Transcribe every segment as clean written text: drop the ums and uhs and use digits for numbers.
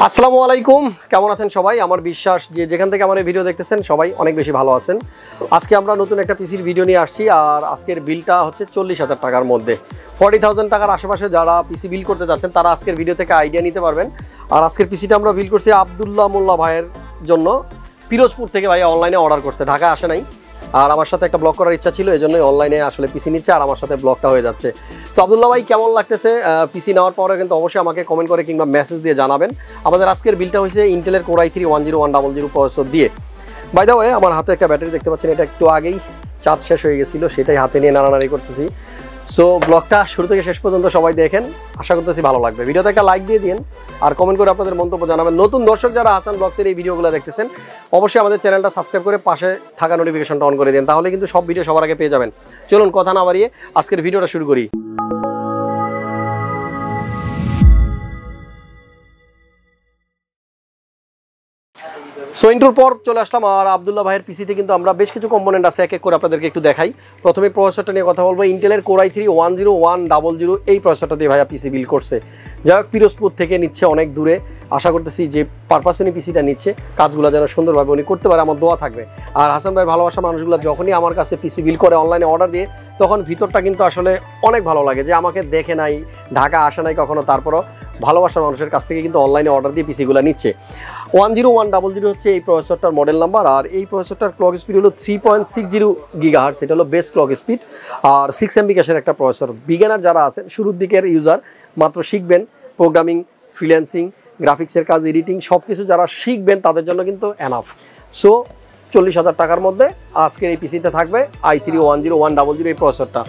আসসালামু আলাইকুম, কেমন আছেন সবাই? আমার বিশ্বাস যে যেখান থেকে আমার এই ভিডিও দেখতেছেন সবাই অনেক বেশি ভালো আছেন। আজকে আমরা নতুন একটা পিসির ভিডিও নিয়ে আসছি, আর আজকের বিলটা হচ্ছে 40,000 টাকার মধ্যে। 40,000 টাকার আশেপাশে যারা পিসি বিল করতে যাচ্ছেন তারা আজকের ভিডিও থেকে আইডিয়া নিতে পারবেন। আর আজকের পিসিটা আমরা বিল করছি আব্দুল্লাহ মোল্লা ভাইয়ের জন্য, পিরোজপুর থেকে। ভাই অনলাইনে অর্ডার করছে, ঢাকা আসে নাই। আর আমার সাথে একটা ব্লগ করার ইচ্ছা ছিল, এই জন্যই অনলাইনে আসলে পিসি নিচ্ছে আর আমার সাথে ব্লগটা হয়ে যাচ্ছে। তো আব্দুল্লাহ ভাই কেমন লাগতেছে পিসি নেওয়ার পরে কিন্তু অবশ্যই আমাকে কমেন্ট করে কিংবা মেসেজ দিয়ে জানাবেন। আমাদের আজকের বিলটা হয়েছে ইন্টেলের Core i3 10100 প্রসেসর দিয়ে। বাই দ্য ওয়ে, আমার হাতে একটা ব্যাটারি দেখতে পাচ্ছেন, এটা একটু আগেই চার্জ শেষ হয়ে গেছিল, সেটাই হাতে নিয়ে নাড়ানাড়ি করতেছি। সো ব্লগটা শুরু থেকে শেষ পর্যন্ত সবাই দেখেন, আশা করতেছি ভালো লাগবে। ভিডিওতে একটা লাইক দিয়ে দিন আর কমেন্ট করে আপনাদের মন্তব্য জানাবেন। নতুন দর্শক যারা হাসান ব্লগসের এই ভিডিওগুলো দেখতেছেন অবশ্যই আমাদের চ্যানেলটা সাবস্ক্রাইব করে পাশে থাকা নোটিফিকেশনটা অন করে দিন, তাহলে কিন্তু সব ভিডিও সবার আগে পেয়ে যাবেন। চলুন কথা না বাড়িয়ে আজকের ভিডিওটা শুরু করি। সো ইন্ট্রোর পর চলে আসলাম, আর আব্দুল্লাহ ভাইয়ের পিসিতে কিন্তু আমরা বেশ কিছু কম্পোনেন্ট আছে, এক এক করে আপনাদেরকে একটু দেখাই। প্রথমে প্রসেসরটা নিয়ে কথা বলবো। ইন্টেলের Core i3 10100 এই প্রসেসরটা দিয়ে ভাইয়া পিসি বিল করছে। যাই হোক, পিরোজপুর থেকে নিচ্ছে, অনেক দূরে। আশা করতেছি যে পারপাস উনি পিসিটা নিচ্ছে কাজগুলো যেন সুন্দরভাবে উনি করতে পারে, আমার দোয়া থাকবে। আর হাসান ভাইয়ের ভালোবাসা মানুষগুলো যখনই আমার কাছে পিসি বিল করে অনলাইনে অর্ডার দিয়ে, তখন ভিতরটা কিন্তু আসলে অনেক ভালো লাগে যে আমাকে দেখে নাই, ঢাকা আসে নাই কখনো, তারপরও ভালোবাসার মানুষের কাছ থেকে কিন্তু অনলাইনে অর্ডার দিয়ে পিসিগুলো নিচ্ছে। 10100 হচ্ছে এই প্রসেসরটার মডেল নাম্বার। আর এই প্রসেসরটার ক্লক স্পিড হলো 3.60 GHz, এটা হলো বেস্ট ক্লক স্পিড। আর 6 MB ক্যাশের একটা প্রসেসর। বিগিনার যারা আছেন, শুরুর দিকের ইউজার, মাত্র শিখবেন প্রোগ্রামিং, ফ্রিল্যান্সিং, গ্রাফিক্সের কাজ, এডিটিং সব কিছু যারা শিখবেন তাদের জন্য কিন্তু এনাফ। সো 40,000 টাকার মধ্যে আজকের এই পিসিতে থাকবে i3 10100 এই প্রসেসরটা।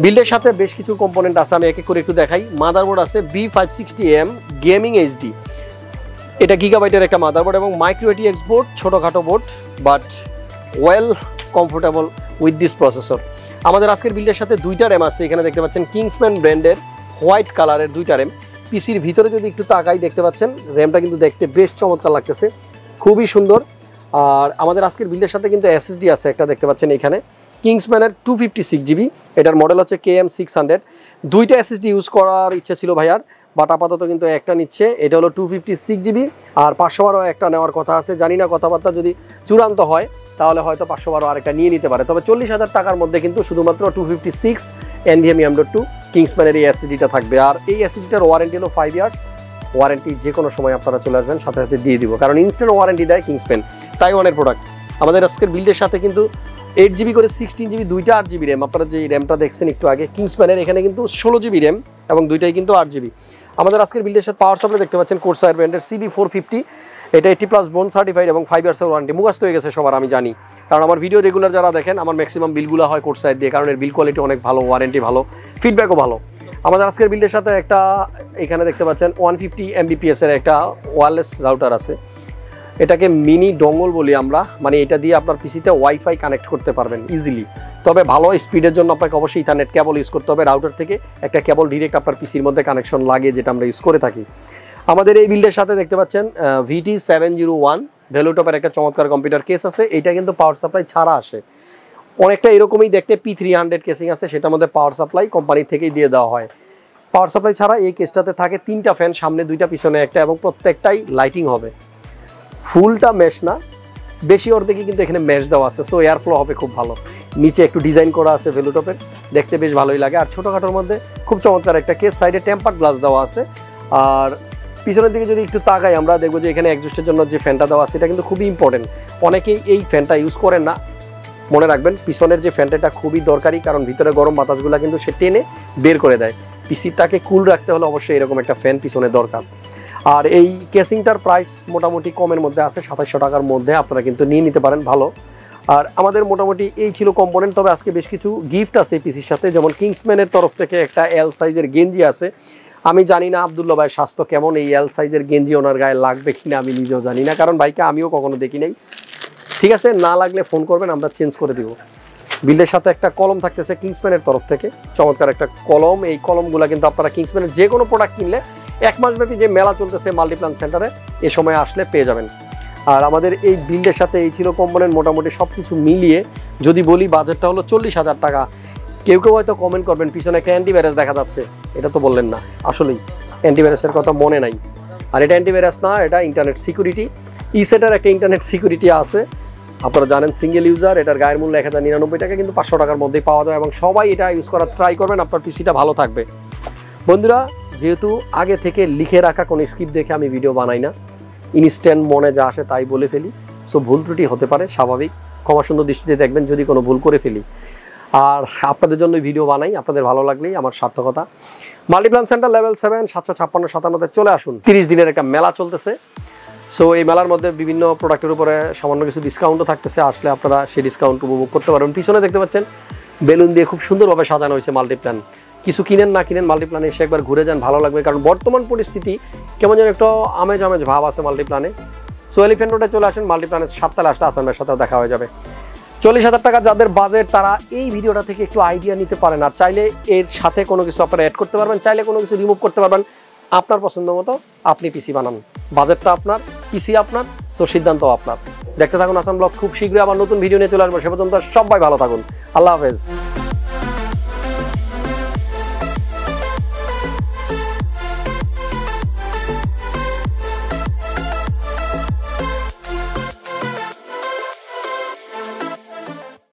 বিল্ডের সাথে বেশ কিছু কম্পোনেন্ট আছে, আমি এক এক করে একটু দেখাই। মাদারবোর্ড আছে B560M গেমিং HD, এটা গিগাবাইটের একটা মাদারবোর্ড এবং মাইক্রো ATX বোর্ড, ছোটোখাটো board but well comfortable with this processor. আমাদের আজকের বিল্ডের সাথে দুইটা র্যাম আছে, এখানে দেখতে পাচ্ছেন কিংসম্যান ব্র্যান্ডের হোয়াইট কালারের দুইটা র্যাম। পিসির ভিতরে যদি একটু তাকাই দেখতে পাচ্ছেন র্যামটা কিন্তু দেখতে বেশ চমৎকার লাগতেছে, খুবই সুন্দর। আর আমাদের আজকের বিল্ডের সাথে কিন্তু SSD আছে একটা, দেখতে পাচ্ছেন এখানে কিংসম্যানের 256GB, এটার মডেল হচ্ছে KM600। দুইটা SSD ইউজ করার ইচ্ছে ছিল ভাইয়ার, বাট আপাতত কিন্তু একটা নিচ্ছে, এটা হলো 256GB। আর 512 একটা নেওয়ার কথা আছে, জানি না কথাবার্তা যদি চূড়ান্ত হয় তাহলে হয়তো 512 আরেকটা নিয়ে নিতে পারে। তবে 40,000 টাকার মধ্যে কিন্তু শুধুমাত্র 256 NVMe M.2 কিংসম্যানের এই SSDটা থাকবে। আর এই SSDটার ওয়ারেন্টি হলো 5 ইয়ার্স ওয়ারেন্টি, যে কোনো সময় আপনারা চলে আসবেন সাথে সাথে দিয়ে দিব, কারণ ইনস্ট্যান্ট ওয়ারেন্টি দেয় কিংসম্যান, তাইওয়ানের প্রোডাক্ট। আমাদের আজকের বিল্ডের সাথে কিন্তু 8GB করে 16GB, দুইটা 8GB র্যাম। আপনারা যে র্যামটা দেখছেন একটু আগে কিংসম্যানের, এখানে কিন্তু 16GB র্যাম এবং দুইটাই কিন্তু 8GB। আমাদের আজকের বিল্ডের সাথে পাওয়ার সাপ্লাই দেখতে পাচ্ছেন Corsair ব্র্যান্ডের CB450, এটা 80+ বোন সার্টিফাইড এবং 5 ইয়ার্সের ওয়ারেন্টি। মুখস্থ হয়ে গেছে সবার, আমি জানি, কারণ আমার ভিডিও রেগুলার যারা দেখেন আমার ম্যাক্সিমাম বিলগুলো হয় Corsair দিয়ে, কারণ এর বিল কোয়ালিটি অনেক ভালো, ওয়ারেন্টি ভালো, ফিডব্যাকও ভালো। আমাদের আজকের বিল্ডের সাথে একটা এখানে দেখতে পাচ্ছেন 150 Mbps এর একটা ওয়্যারলেস রাউটার আছে, এটাকে মিনি ডঙ্গল বলি আমরা, মানে এটা দিয়ে আপনার পিসিতে ওয়াইফাই কানেক্ট করতে পারবেন ইজিলি। তবে ভালো স্পিডের জন্য আপনাকে অবশ্যই ইথারনেট কেবল ইউজ করতে হবে, রাউটার থেকে একটা কেবল ডিরেক্ট আপনার পিসির মধ্যে কানেকশন লাগে, যেটা আমরা ইউজ করে থাকি। আমাদের এই বিল্ডের সাথে দেখতে পাচ্ছেন VT701 ভ্যালুটপের একটা চমৎকার কম্পিউটার কেস আছে, এইটা কিন্তু পাওয়ার সাপ্লাই ছাড়া আসে, অনেকটা এরকমই দেখতে P300 কেসিং আছে, সেটার মধ্যে পাওয়ার সাপ্লাই কোম্পানি থেকেই দিয়ে দেওয়া হয়। পাওয়ার সাপ্লাই ছাড়া এই কেসটাতে থাকে 3টা ফ্যান, সামনে 2টা পিছনে একটা, এবং প্রত্যেকটাই লাইটিং হবে, ফুলটা মেশ না, বেশি অর্ধেকই কিন্তু এখানে মেশ দেওয়া আছে, সো এয়ার ফ্লো হবে খুব ভালো। নিচে একটু ডিজাইন করা আছে ভ্যালুটপের, দেখতে বেশ ভালোই লাগে। আর ছোটোখাটোর মধ্যে খুব চমৎকার একটা কেস, সাইডে টেম্পার্ড গ্লাস দেওয়া আছে। আর পিছনের দিকে যদি একটু তাকাই আমরা দেখবো যে এখানে এক্সজস্টের জন্য যে ফ্যানটা দেওয়া আছে এটা কিন্তু খুবই ইম্পর্টেন্ট, অনেকেই এই ফ্যানটা ইউজ করেন না, মনে রাখবেন পিছনের যে ফ্যানটা খুবই দরকারি, কারণ ভিতরে গরম বাতাসগুলো কিন্তু সে টেনে বের করে দেয়। পিসিটাকে কুল রাখতে হলে অবশ্যই এরকম একটা ফ্যান পিছনে দরকার। আর এই কেসিংটার প্রাইস মোটামুটি কমের মধ্যে আছে, 2700 টাকার মধ্যে আপনারা কিন্তু নিয়ে নিতে পারেন, ভালো। আর আমাদের মোটামুটি এই ছিল কম্পোনেন্ট। তবে আজকে বেশ কিছু গিফট আছে এই পিসির সাথে, যেমন কিংসম্যানের তরফ থেকে একটা L সাইজের গেঞ্জি আছে। আমি জানি না আব্দুল্লাহ ভাইয়ের স্বাস্থ্য কেমন, এই L সাইজের গেঞ্জি ওনার গায়ে লাগবে কিনা আমি নিজেও জানি না, কারণ ভাইকে আমিও কখনো দেখি নাই। ঠিক আছে, না লাগলে ফোন করবেন, আমরা চেঞ্জ করে দিব। বিল্ডের সাথে একটা কলম থাকতেছে কিংসম্যানের তরফ থেকে, চমৎকার একটা কলম। এই কলমগুলো কিন্তু আপনারা কিংসম্যানের যে কোনো প্রোডাক্ট কিনলে 1 মাস ব্যাপী যে মেলা চলতেছে মাল্টিপ্লান সেন্টারে, এ সময় আসলে পেয়ে যাবেন। আর আমাদের এই বিল্ডের সাথে এই ছিল কম্পোনেন্ট, মোটামুটি সব কিছু মিলিয়ে যদি বলি বাজেটটা হলো 40,000 টাকা। কেউ কেউ হয়তো কমেন্ট করবেন পিছনে একটা অ্যান্টিভাইরাস দেখা যাচ্ছে, এটা তো বললেন না, আসলেই অ্যান্টিভাইরাসের কথা মনে নাই। আর এটা অ্যান্টিভাইরাস না, এটা ইন্টারনেট সিকিউরিটি। ইসেটের একটা ইন্টারনেট সিকিউরিটি আছে, আপনারা জানেন, সিঙ্গেল ইউজার। এটার গায়ের মূল্য 1099 টাকা, কিন্তু 500 টাকার মধ্যেই পাওয়া যায় এবং সবাই এটা ইউজ করার ট্রাই করবেন, আপনার পিসিটা ভালো থাকবে। বন্ধুরা, যেহেতু আগে থেকে লিখে রাখা কোনো স্ক্রিপ্ট দেখে আমি ভিডিও বানাই না, ইনস্ট্যান্ট মনে যা আসে তাই বলে ফেলি। সো ভুল ত্রুটি হতে পারে, স্বাভাবিক, ক্ষমা সুন্দর দৃষ্টিতে দেখবেন যদি কোনো ভুল করে ফেলি। আর আপনাদের জন্য ভিডিও বানাই, আপনাদের ভালো লাগলেই আমার সার্থকতা। মাল্টিপ্ল্যান সেন্টার লেভেল 7 756-57 চলে আসুন। 30 দিনের একটা মেলা চলতেছে। সো এই মেলার মধ্যে বিভিন্ন প্রোডাক্টের উপরে সামান্য কিছু ডিসকাউন্টও থাকতেছে, আসলে আপনারা সেই ডিসকাউন্ট উপভোগ করতে পারবেন। পিছনে দেখতে পাচ্ছেন বেলুন দিয়ে খুব সুন্দরভাবে সাজানো হয়েছে মাল্টিপ্ল্যান। কিছু কিনেন না কিনেন, মাল্টিপ্ল্যানে এসে একবার ঘুরে যান, ভালো লাগবে। কারণ বর্তমান পরিস্থিতি কেমন যেন একটা আমেজ ভাব আছে মাল্টিপ্ল্যানে। সো এলিফ্যান্ট রোডে চলে আসেন, মাল্টিপ্ল্যানের 7 তলায় আসলে হাসান ভাইয়ের সাথেও দেখা হয়ে যাবে। 40,000 টাকা যাদের বাজেট, তারা এই ভিডিওটা থেকে একটু আইডিয়া নিতে পারেন। আর চাইলে এর সাথে কোনো কিছু আপনারা অ্যাড করতে পারবেন, চাইলে কোনো কিছু রিমুভ করতে পারবেন। আপনার পছন্দ মতো আপনি পিসি বানান, বাজেটটা আপনার, পিসি আপনার, সো সিদ্ধান্ত আপনার। দেখতে থাকুন হাসান ব্লগ, খুব শীঘ্রই আবার নতুন ভিডিও নিয়ে চলে আসবো। সে পর্যন্ত সবাই ভালো থাকুন, আল্লাহ হাফেজ।